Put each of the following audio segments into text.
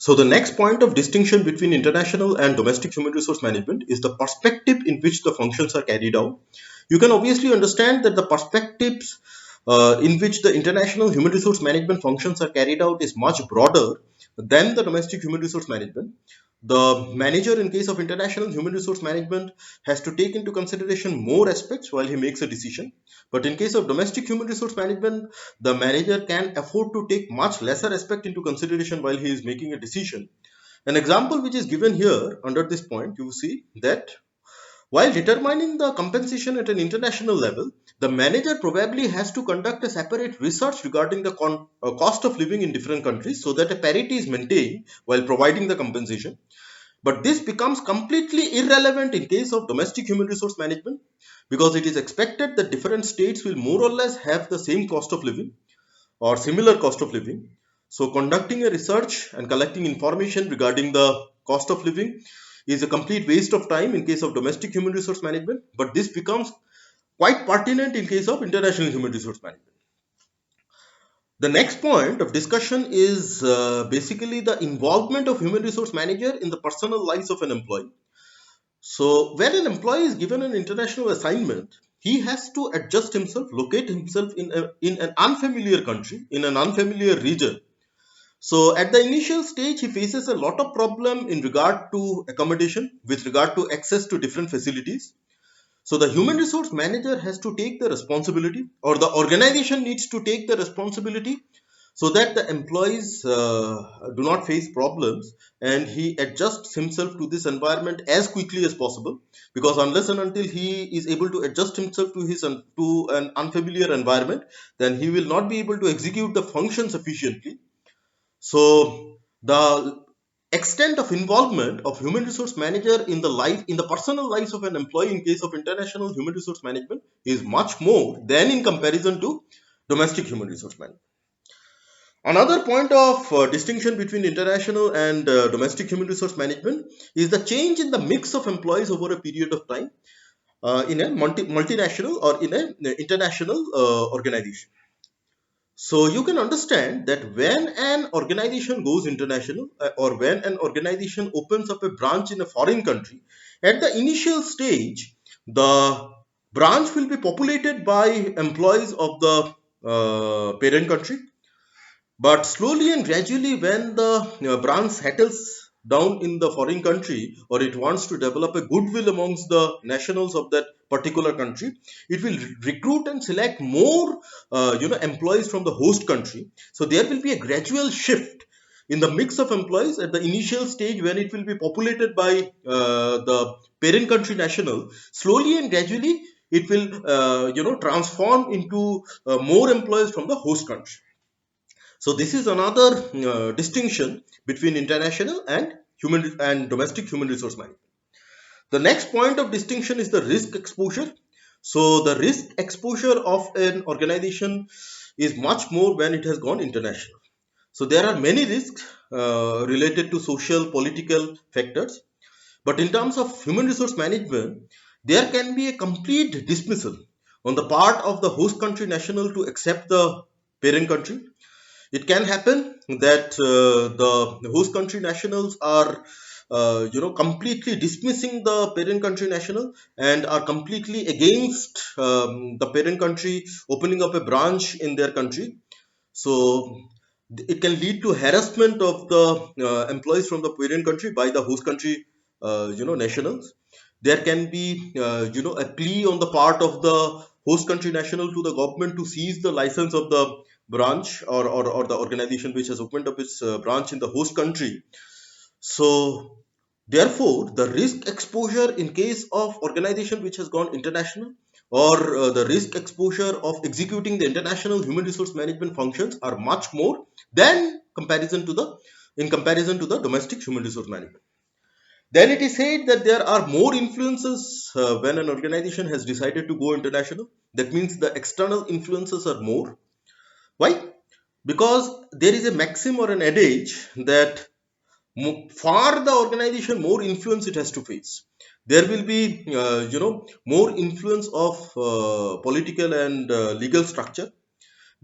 So the next point of distinction between international and domestic human resource management is the perspective in which the functions are carried out. You can obviously understand that the perspectives in which the international human resource management functions are carried out is much broader than the domestic human resource management. The manager in case of international human resource management has to take into consideration more aspects while he makes a decision. But in case of domestic human resource management, the manager can afford to take much lesser aspect into consideration while he is making a decision. An example which is given here under this point, you see that while determining the compensation at an international level, the manager probably has to conduct a separate research regarding the cost of living in different countries so that a parity is maintained while providing the compensation. But this becomes completely irrelevant in case of domestic human resource management because it is expected that different states will more or less have the same cost of living or similar cost of living. So conducting a research and collecting information regarding the cost of living is a complete waste of time in case of domestic human resource management, but this becomes quite pertinent in case of international human resource management. The next point of discussion is basically the involvement of human resource manager in the personal lives of an employee. So when an employee is given an international assignment, he has to adjust himself, locate himself in an unfamiliar country, in an unfamiliar region. So at the initial stage, he faces a lot of problem in regard to accommodation, with regard to access to different facilities. So the human resource manager has to take the responsibility, or the organization needs to take the responsibility so that the employees do not face problems and he adjusts himself to this environment as quickly as possible, because unless and until he is able to adjust himself to to an unfamiliar environment, then he will not be able to execute the functions efficiently. So the extent of involvement of human resource manager in the personal lives of an employee in case of international human resource management is much more than in comparison to domestic human resource management. Another point of distinction between international and domestic human resource management is the change in the mix of employees over a period of time in a multinational or in an international organization. So you can understand that when an organization goes international or when an organization opens up a branch in a foreign country, at the initial stage, the branch will be populated by employees of the parent country. But slowly and gradually, when the branch settles down in the foreign country or it wants to develop a goodwill amongst the nationals of that particular country, it will recruit and select more employees from the host country. So there will be a gradual shift in the mix of employees at the initial stage when it will be populated by the parent country national. Slowly and gradually, it will transform into more employees from the host country. So this is another distinction between international and human and domestic human resource management. The next point of distinction is the risk exposure. So the risk exposure of an organization is much more when it has gone international. So there are many risks related to social, political factors. But in terms of human resource management, there can be a complete dismissal on the part of the host country national to accept the parent country. It can happen that the host country nationals are completely dismissing the parent country national and are completely against the parent country opening up a branch in their country. So it can lead to harassment of the employees from the parent country by the host country nationals. There can be a plea on the part of the host country national to the government to seize the license of the branch or the organization which has opened up its branch in the host country. So therefore the risk exposure in case of organization which has gone international or the risk exposure of executing the international human resource management functions are much more than comparison to the in comparison to the domestic human resource management. Then it is said that there are more influences when an organization has decided to go international. That means the external influences are more. Why? Because there is a maxim or an adage that far the organization, more influence it has to face. There will be, more influence of political and legal structure.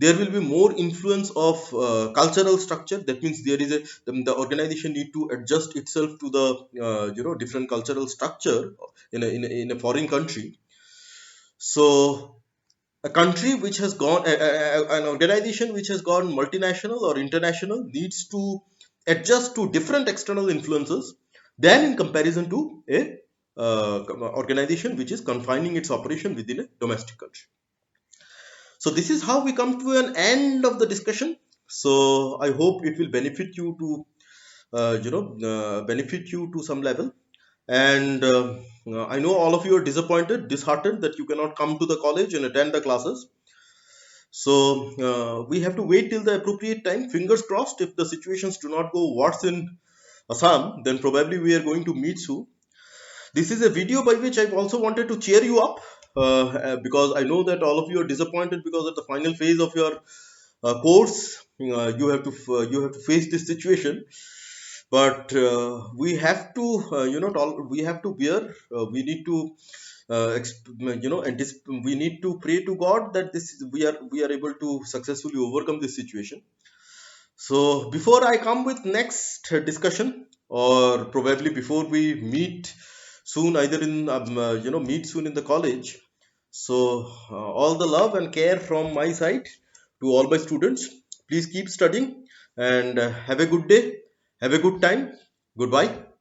there will be more influence of cultural structure. That means there is a the organization need to adjust itself to the different cultural structure in a foreign country. So a country which has gone an organization which has gone multinational or international needs to adjust to different external influences than in comparison to a organization which is confining its operation within a domestic country. So this is how we come to an end of the discussion. So I hope it will benefit you to benefit you to some level. And I know all of you are disappointed, disheartened that you cannot come to the college and attend the classes. So we have to wait till the appropriate time. Fingers crossed, if the situations do not go worse in Assam, then probably we are going to meet soon. This is a video by which I've also wanted to cheer you up, because I know that all of you are disappointed because at the final phase of your course, you have to face this situation. But we have to we have to bear. We need to we need to pray to God that we are able to successfully overcome this situation. So before I come with next discussion, or probably before we meet soon, either in meet soon in the college. So all the love and care from my side to all my students. Please keep studying and have a good day. Have a good time. Goodbye.